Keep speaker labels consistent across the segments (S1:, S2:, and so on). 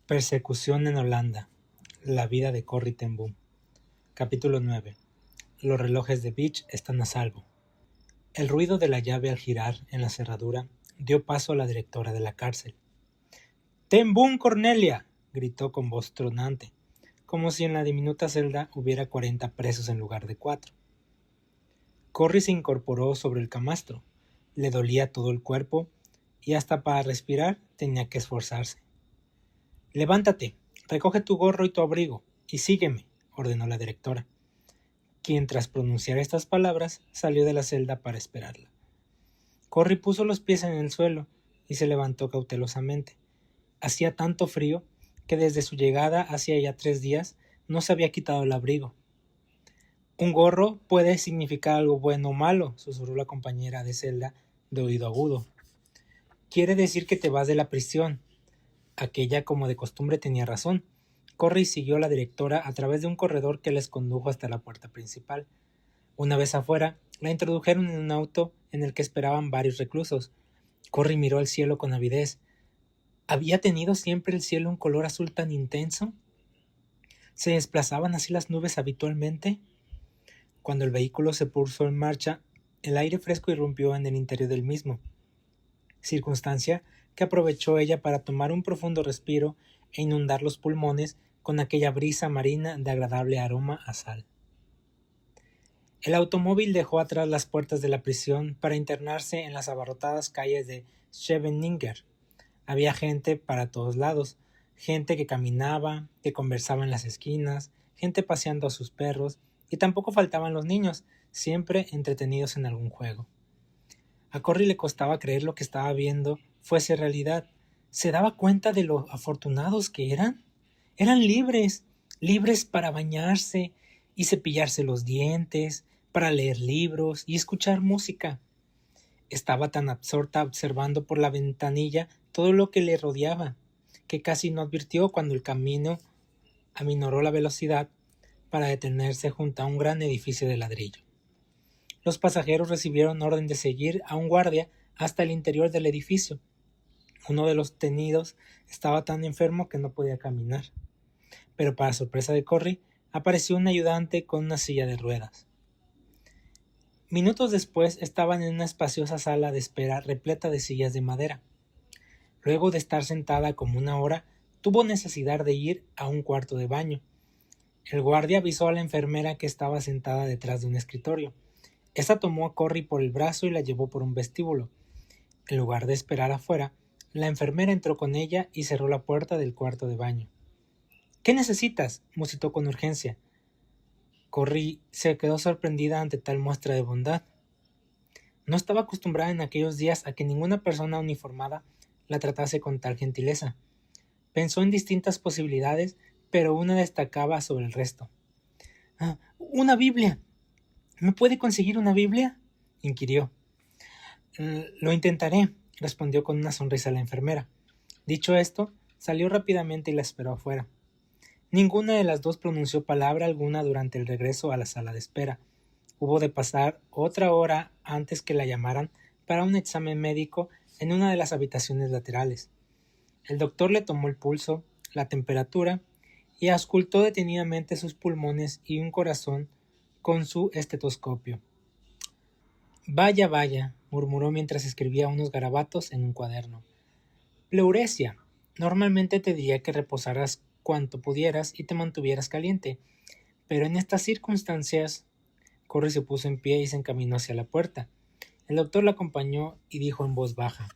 S1: Persecución en Holanda. La vida de Corrie ten Boom. Capítulo 9. Los relojes de Beach están a salvo. El ruido de la llave al girar en la cerradura dio paso a la directora de la cárcel. «¡Ten Boom, Cornelia!», gritó con voz tronante, como si en la diminuta celda hubiera 40 presos en lugar de 4. Corrie se incorporó sobre el camastro. Le dolía todo el cuerpo y hasta para respirar tenía que esforzarse. «Levántate, recoge tu gorro y tu abrigo, y sígueme», ordenó la directora, quien tras pronunciar estas palabras salió de la celda para esperarla. Corrie puso los pies en el suelo y se levantó cautelosamente. Hacía tanto frío que desde su llegada hacía ya 3 días no se había quitado el abrigo. «Un gorro puede significar algo bueno o malo», susurró la compañera de celda de oído agudo. «Quiere decir que te vas de la prisión». Aquella, como de costumbre, tenía razón. Corrie siguió a la directora a través de un corredor que les condujo hasta la puerta principal. Una vez afuera, la introdujeron en un auto en el que esperaban varios reclusos. Corrie miró al cielo con avidez. ¿Había tenido siempre el cielo un color azul tan intenso? ¿Se desplazaban así las nubes habitualmente? Cuando el vehículo se puso en marcha, el aire fresco irrumpió en el interior del mismo, circunstancia que aprovechó ella para tomar un profundo respiro e inundar los pulmones con aquella brisa marina de agradable aroma a sal. El automóvil dejó atrás las puertas de la prisión para internarse en las abarrotadas calles de Scheveningen. Había gente para todos lados, gente que caminaba, que conversaba en las esquinas, gente paseando a sus perros, y tampoco faltaban los niños, siempre entretenidos en algún juego. A Corrie le costaba creer lo que estaba viendo fuese realidad. ¿Se daba cuenta de lo afortunados que eran? Eran libres, libres para bañarse y cepillarse los dientes, para leer libros y escuchar música. Estaba tan absorta observando por la ventanilla todo lo que le rodeaba, que casi no advirtió cuando el camino aminoró la velocidad para detenerse junto a un gran edificio de ladrillo. Los pasajeros recibieron orden de seguir a un guardia hasta el interior del edificio. Uno de los detenidos estaba tan enfermo que no podía caminar. Pero para sorpresa de Corrie, apareció un ayudante con una silla de ruedas. Minutos después estaban en una espaciosa sala de espera repleta de sillas de madera. Luego de estar sentada como 1 hora, tuvo necesidad de ir a un cuarto de baño. El guardia avisó a la enfermera que estaba sentada detrás de un escritorio. Esta tomó a Corrie por el brazo y la llevó por un vestíbulo. En lugar de esperar afuera, la enfermera entró con ella y cerró la puerta del cuarto de baño. «¿Qué necesitas?», musitó con urgencia. Corrie se quedó sorprendida ante tal muestra de bondad. No estaba acostumbrada en aquellos días a que ninguna persona uniformada la tratase con tal gentileza. Pensó en distintas posibilidades, pero una destacaba sobre el resto. «¡Una Biblia! ¿Me puede conseguir una Biblia?», inquirió. «Lo intentaré», respondió con una sonrisa la enfermera. Dicho esto, salió rápidamente y la esperó afuera. Ninguna de las dos pronunció palabra alguna durante el regreso a la sala de espera. Hubo de pasar otra hora antes que la llamaran para un examen médico en una de las habitaciones laterales. El doctor le tomó el pulso, la temperatura, y auscultó detenidamente sus pulmones y un corazón con su estetoscopio. «Vaya, vaya», murmuró mientras escribía unos garabatos en un cuaderno. «Pleuresia. Normalmente te diría que reposaras cuanto pudieras y te mantuvieras caliente, pero en estas circunstancias». Corrie se puso en pie y se encaminó hacia la puerta. El doctor la acompañó y dijo en voz baja: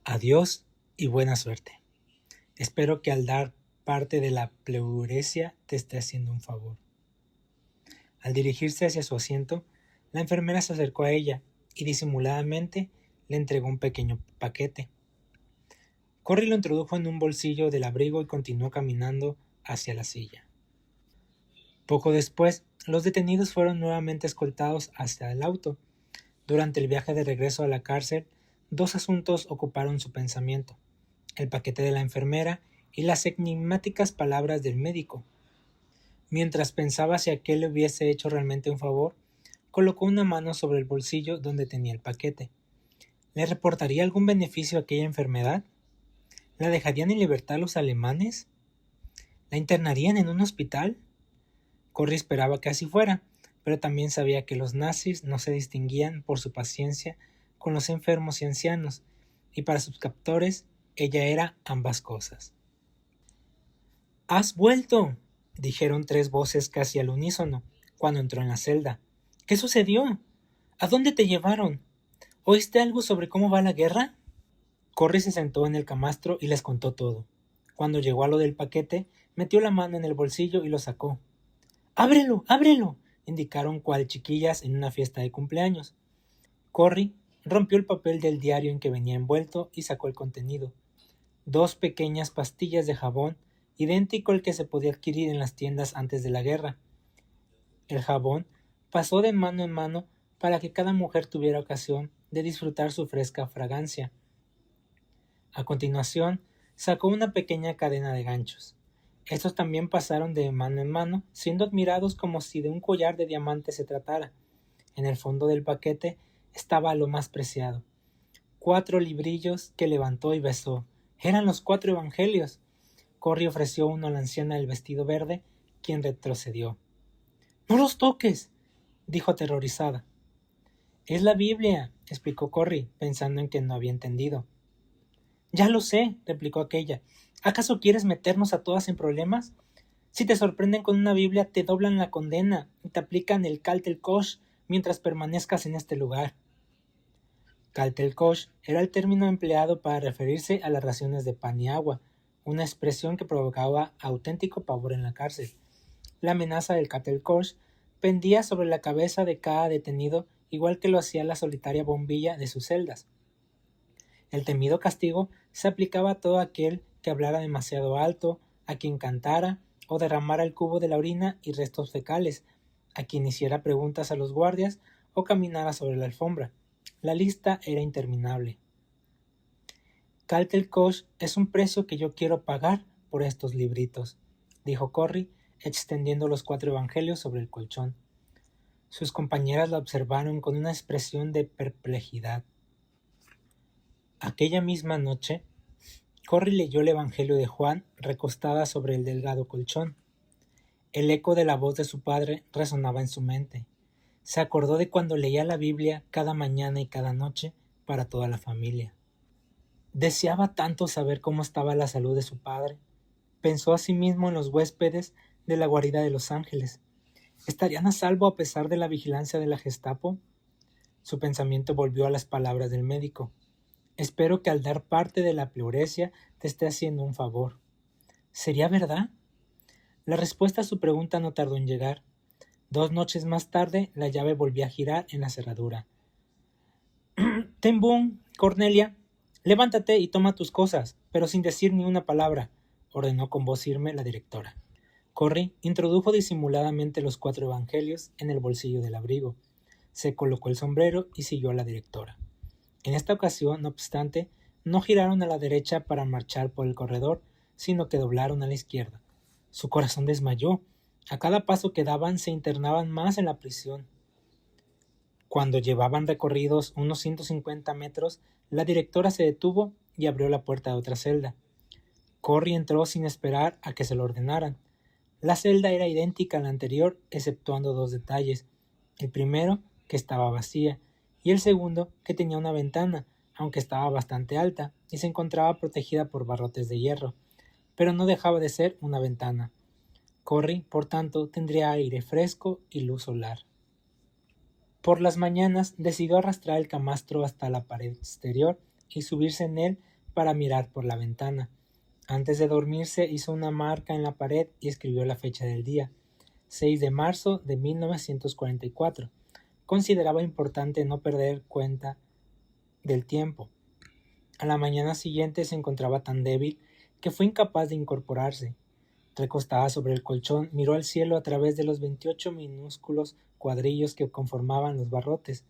S1: «Adiós y buena suerte. Espero que al dar parte de la pleuresia te esté haciendo un favor». Al dirigirse hacia su asiento, la enfermera se acercó a ella y disimuladamente le entregó un pequeño paquete. Corrie lo introdujo en un bolsillo del abrigo y continuó caminando hacia la silla. Poco después, los detenidos fueron nuevamente escoltados hacia el auto. Durante el viaje de regreso a la cárcel, 2 asuntos ocuparon su pensamiento: el paquete de la enfermera y las enigmáticas palabras del médico. Mientras pensaba si aquel le hubiese hecho realmente un favor, colocó una mano sobre el bolsillo donde tenía el paquete. ¿Le reportaría algún beneficio a aquella enfermedad? ¿La dejarían en libertad los alemanes? ¿La internarían en un hospital? Corry esperaba que así fuera, pero también sabía que los nazis no se distinguían por su paciencia con los enfermos y ancianos, y para sus captores ella era ambas cosas. —¡Has vuelto! —dijeron 3 voces casi al unísono, cuando entró en la celda. —¿Qué sucedió? ¿A dónde te llevaron? ¿Oíste algo sobre cómo va la guerra? Corry se sentó en el camastro y les contó todo. Cuando llegó a lo del paquete, metió la mano en el bolsillo y lo sacó. —¡Ábrelo! ¡Ábrelo! —indicaron cual chiquillas en una fiesta de cumpleaños. Corry rompió el papel del diario en que venía envuelto y sacó el contenido. 2 pequeñas pastillas de jabón, idéntico al que se podía adquirir en las tiendas antes de la guerra. El jabón pasó de mano en mano para que cada mujer tuviera ocasión de disfrutar su fresca fragancia. A continuación, sacó una pequeña cadena de ganchos. Estos también pasaron de mano en mano, siendo admirados como si de un collar de diamantes se tratara. En el fondo del paquete estaba lo más preciado. 4 librillos que levantó y besó. Eran los 4 evangelios. Corry ofreció uno a la anciana del vestido verde, quien retrocedió. —¡No los toques! —dijo aterrorizada. —Es la Biblia —explicó Corry, pensando en que no había entendido. —Ya lo sé —replicó aquella—. ¿Acaso quieres meternos a todas en problemas? Si te sorprenden con una Biblia, te doblan la condena y te aplican el Kaltelkosh mientras permanezcas en este lugar. Kaltelkosh era el término empleado para referirse a las raciones de pan y agua, una expresión que provocaba auténtico pavor en la cárcel. La amenaza del Kaltelkosh pendía sobre la cabeza de cada detenido, igual que lo hacía la solitaria bombilla de sus celdas. El temido castigo se aplicaba a todo aquel que hablara demasiado alto, a quien cantara o derramara el cubo de la orina y restos fecales, a quien hiciera preguntas a los guardias o caminara sobre la alfombra. La lista era interminable. Kaltelkosh es un precio que yo quiero pagar por estos libritos, dijo Corry, extendiendo los 4 evangelios sobre el colchón. Sus compañeras la observaron con una expresión de perplejidad. Aquella misma noche, Corry leyó el Evangelio de Juan recostada sobre el delgado colchón. El eco de la voz de su padre resonaba en su mente. Se acordó de cuando leía la Biblia cada mañana y cada noche para toda la familia. Deseaba tanto saber cómo estaba la salud de su padre. Pensó asimismo en los huéspedes de la guarida de los ángeles. ¿Estarían a salvo a pesar de la vigilancia de la Gestapo? Su pensamiento volvió a las palabras del médico. Espero que al dar parte de la pleuresia te esté haciendo un favor. ¿Sería verdad? La respuesta a su pregunta no tardó en llegar. 2 noches más tarde, la llave volvió a girar en la cerradura. —Ten Boom, Cornelia, levántate y toma tus cosas, pero sin decir ni una palabra —ordenó con voz firme la directora. Corry introdujo disimuladamente los 4 evangelios en el bolsillo del abrigo. Se colocó el sombrero y siguió a la directora. En esta ocasión, no obstante, no giraron a la derecha para marchar por el corredor, sino que doblaron a la izquierda. Su corazón desmayó. A cada paso que daban se internaban más en la prisión. Cuando llevaban recorridos unos 150 metros, la directora se detuvo y abrió la puerta de otra celda. Corry entró sin esperar a que se lo ordenaran. La celda era idéntica a la anterior, exceptuando 2 detalles. El primero, que estaba vacía, y el segundo, que tenía una ventana, aunque estaba bastante alta, y se encontraba protegida por barrotes de hierro, pero no dejaba de ser una ventana. Corry, por tanto, tendría aire fresco y luz solar. Por las mañanas decidió arrastrar el camastro hasta la pared exterior y subirse en él para mirar por la ventana. Antes de dormirse hizo una marca en la pared y escribió la fecha del día, 6 de marzo de 1944. Consideraba importante no perder cuenta del tiempo. A la mañana siguiente se encontraba tan débil que fue incapaz de incorporarse. Recostada sobre el colchón, miró al cielo a través de los 28 minúsculos cuadrillos que conformaban los barrotes.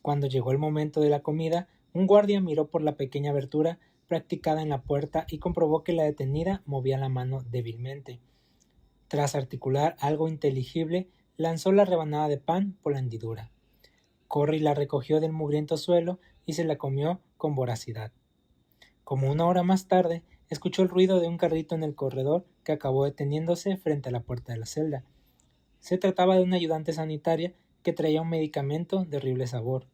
S1: Cuando llegó el momento de la comida, un guardia miró por la pequeña abertura practicada en la puerta y comprobó que la detenida movía la mano débilmente. Tras articular algo inteligible, lanzó la rebanada de pan por la hendidura. Corry la recogió del mugriento suelo y se la comió con voracidad. Como una hora más tarde, escuchó el ruido de un carrito en el corredor que acabó deteniéndose frente a la puerta de la celda. Se trataba de una ayudante sanitaria que traía un medicamento de horrible sabor.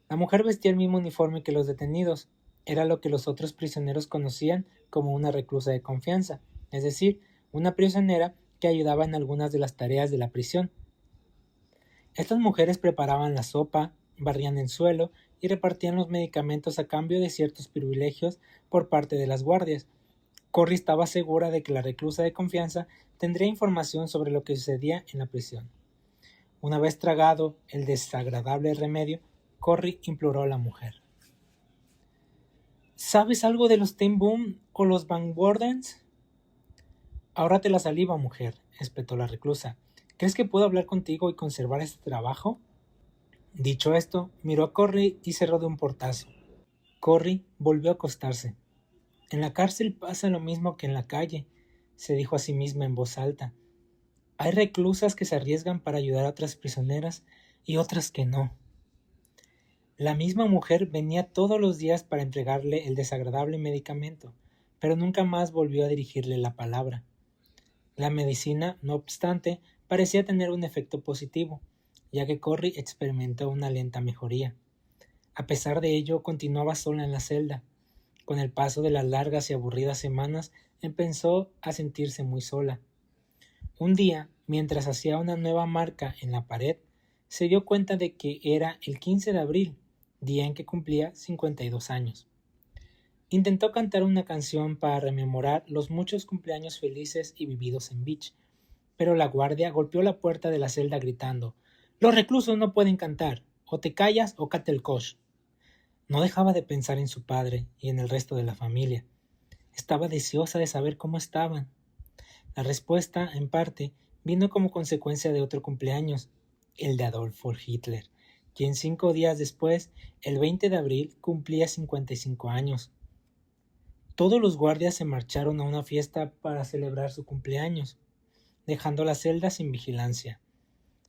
S1: La mujer vestía el mismo uniforme que los detenidos. Era lo que los otros prisioneros conocían como una reclusa de confianza, es decir, una prisionera que ayudaba en algunas de las tareas de la prisión. Estas mujeres preparaban la sopa, barrían el suelo y repartían los medicamentos a cambio de ciertos privilegios por parte de las guardias. Corrie estaba segura de que la reclusa de confianza tendría información sobre lo que sucedía en la prisión. Una vez tragado el desagradable remedio, Corrie imploró a la mujer. ¿Sabes algo de los Ten Boom o los Van Wardens? Ahórrate la saliva, mujer, espetó la reclusa. ¿Crees que puedo hablar contigo y conservar este trabajo? Dicho esto, miró a Corrie y cerró de un portazo. Corrie volvió a acostarse. En la cárcel pasa lo mismo que en la calle, se dijo a sí misma en voz alta. Hay reclusas que se arriesgan para ayudar a otras prisioneras y otras que no. La misma mujer venía todos los días para entregarle el desagradable medicamento, pero nunca más volvió a dirigirle la palabra. La medicina, no obstante, parecía tener un efecto positivo, ya que Corrie experimentó una lenta mejoría. A pesar de ello, continuaba sola en la celda. Con el paso de las largas y aburridas semanas, empezó a sentirse muy sola. Un día, mientras hacía una nueva marca en la pared, se dio cuenta de que era el 15 de abril, día en que cumplía 52 años. Intentó cantar una canción para rememorar los muchos cumpleaños felices y vividos en Beach, pero la guardia golpeó la puerta de la celda gritando: «Los reclusos no pueden cantar, o te callas o cate el cosh». No dejaba de pensar en su padre y en el resto de la familia. Estaba deseosa de saber cómo estaban. La respuesta, en parte, vino como consecuencia de otro cumpleaños, el de Adolf Hitler, quien 5 días después, el 20 de abril, cumplía 55 años. Todos los guardias se marcharon a una fiesta para celebrar su cumpleaños, dejando la celda sin vigilancia.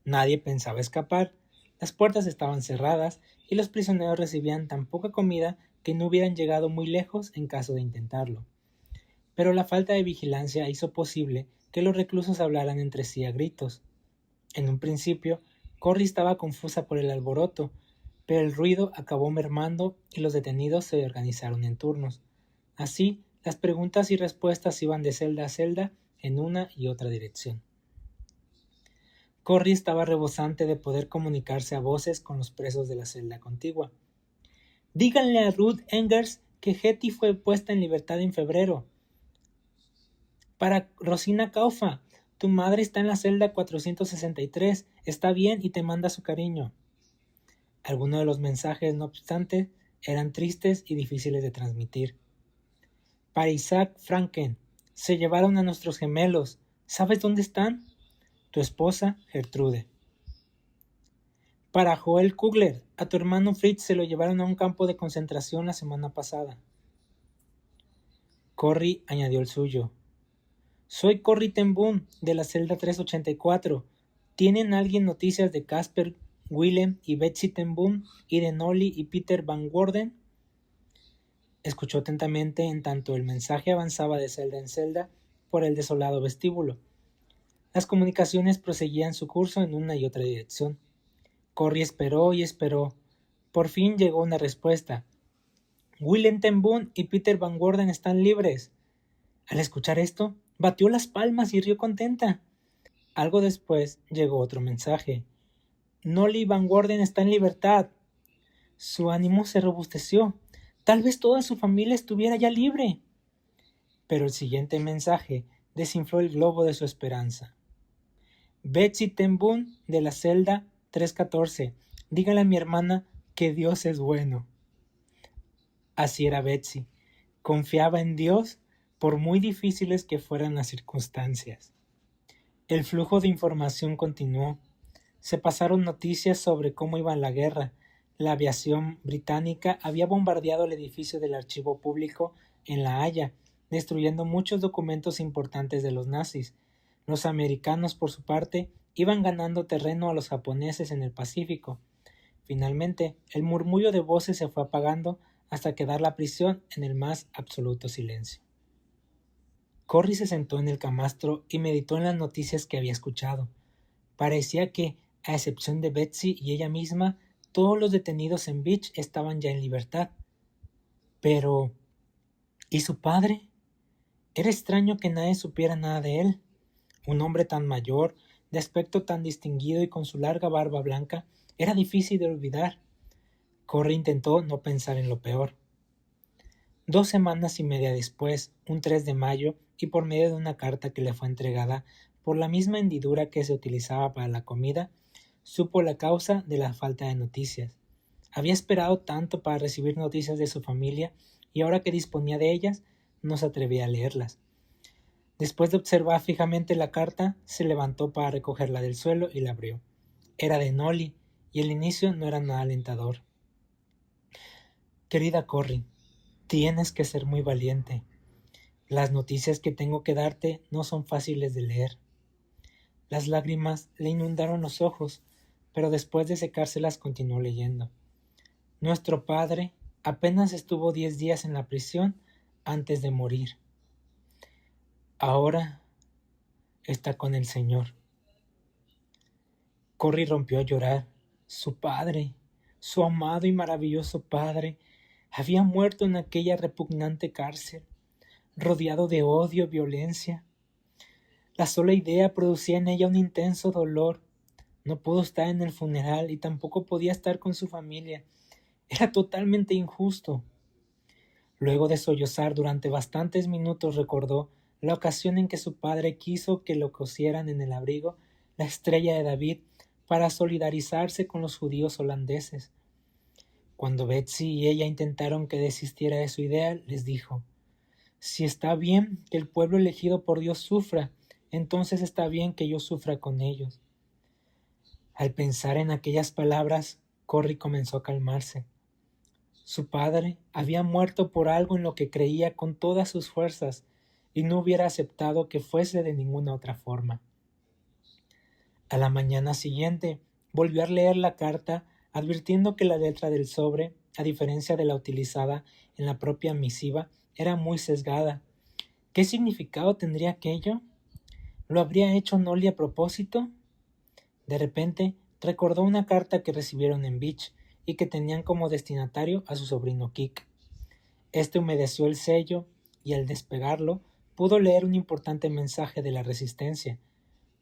S1: Nadie pensaba escapar, las puertas estaban cerradas y los prisioneros recibían tan poca comida que no hubieran llegado muy lejos en caso de intentarlo. Pero la falta de vigilancia hizo posible que los reclusos hablaran entre sí a gritos. En un principio, Corrie estaba confusa por el alboroto, pero el ruido acabó mermando y los detenidos se organizaron en turnos. Así, las preguntas y respuestas iban de celda a celda en una y otra dirección. Corrie estaba rebosante de poder comunicarse a voces con los presos de la celda contigua. «Díganle a Ruth Engers que Hetty fue puesta en libertad en febrero. Para Rosina Kaufa, tu madre está en la celda 463, está bien y te manda su cariño». Algunos de los mensajes, no obstante, eran tristes y difíciles de transmitir. «Para Isaac Franken, se llevaron a nuestros gemelos. ¿Sabes dónde están? Tu esposa, Gertrude». «Para Joel Kugler, a tu hermano Fritz se lo llevaron a un campo de concentración la semana pasada». Corrie añadió el suyo. «Soy Corrie ten Boom, de la celda 384. ¿Tienen alguien noticias de Casper, Willem y Betsy ten Boom y de Nolly y Peter Van Worden?» Escuchó atentamente en tanto el mensaje avanzaba de celda en celda por el desolado vestíbulo. Las comunicaciones proseguían su curso en una y otra dirección. Corrie esperó y esperó. Por fin llegó una respuesta. «Willem ten Boom y Peter Van Worden están libres». Al escuchar esto, batió las palmas y rió contenta. Algo después llegó otro mensaje. «Nolly Van Worden está en libertad». Su ánimo se robusteció. Tal vez toda su familia estuviera ya libre. Pero el siguiente mensaje desinfló el globo de su esperanza. «Betsy ten Boom, de la celda 314. Dígale a mi hermana que Dios es bueno». Así era Betsy. Confiaba en Dios por muy difíciles que fueran las circunstancias. El flujo de información continuó. Se pasaron noticias sobre cómo iba la guerra. La aviación británica había bombardeado el edificio del archivo público en La Haya, destruyendo muchos documentos importantes de los nazis. Los americanos, por su parte, iban ganando terreno a los japoneses en el Pacífico. Finalmente, el murmullo de voces se fue apagando hasta quedar la prisión en el más absoluto silencio. Corry se sentó en el camastro y meditó en las noticias que había escuchado. Parecía que, a excepción de Betsy y ella misma, todos los detenidos en Beach estaban ya en libertad. Pero, ¿y su padre? Era extraño que nadie supiera nada de él. Un hombre tan mayor, de aspecto tan distinguido y con su larga barba blanca, era difícil de olvidar. Corry intentó no pensar en lo peor. 2 semanas y media después, un 3 de mayo, y por medio de una carta que le fue entregada por la misma hendidura que se utilizaba para la comida, supo la causa de la falta de noticias. Había esperado tanto para recibir noticias de su familia y ahora que disponía de ellas, no se atrevía a leerlas. Después de observar fijamente la carta, se levantó para recogerla del suelo y la abrió. Era de Nolly, y el inicio no era nada alentador. Querida Corry, tienes que ser muy valiente. Las noticias que tengo que darte no son fáciles de leer. Las lágrimas le inundaron los ojos, pero después de secárselas continuó leyendo. Nuestro padre apenas estuvo 10 días en la prisión antes de morir. Ahora está con el Señor. Corry rompió a llorar. Su padre, su amado y maravilloso padre, había muerto en aquella repugnante cárcel, rodeado de odio y violencia. La sola idea producía en ella un intenso dolor. No pudo estar en el funeral y tampoco podía estar con su familia. Era totalmente injusto. Luego de sollozar durante bastantes minutos recordó la ocasión en que su padre quiso que lo cosieran en el abrigo la estrella de David para solidarizarse con los judíos holandeses. Cuando Betsy y ella intentaron que desistiera de su idea, les dijo: «Si está bien que el pueblo elegido por Dios sufra, entonces está bien que yo sufra con ellos». Al pensar en aquellas palabras, Corry comenzó a calmarse. Su padre había muerto por algo en lo que creía con todas sus fuerzas y no hubiera aceptado que fuese de ninguna otra forma. A la mañana siguiente volvió a leer la carta, advirtiendo que la letra del sobre, a diferencia de la utilizada en la propia misiva, era muy sesgada. ¿Qué significado tendría aquello? ¿Lo habría hecho Nolly a propósito? De repente recordó una carta que recibieron en Beach y que tenían como destinatario a su sobrino Kik. Este humedeció el sello y al despegarlo pudo leer un importante mensaje de la resistencia.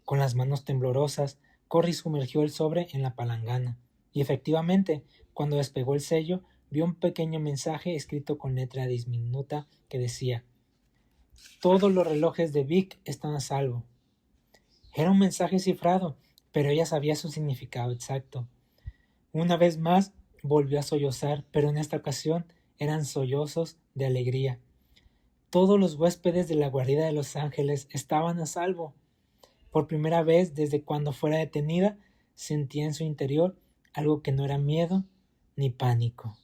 S1: Con las manos temblorosas, Corry sumergió el sobre en la palangana y efectivamente, cuando despegó el sello, vio un pequeño mensaje escrito con letra diminuta que decía: «Todos los relojes de Vic están a salvo». Era un mensaje cifrado, pero ella sabía su significado exacto. Una vez más volvió a sollozar, pero en esta ocasión eran sollozos de alegría. Todos los huéspedes de la guarida de Los Ángeles estaban a salvo. Por primera vez desde cuando fuera detenida, sentía en su interior algo que no era miedo ni pánico.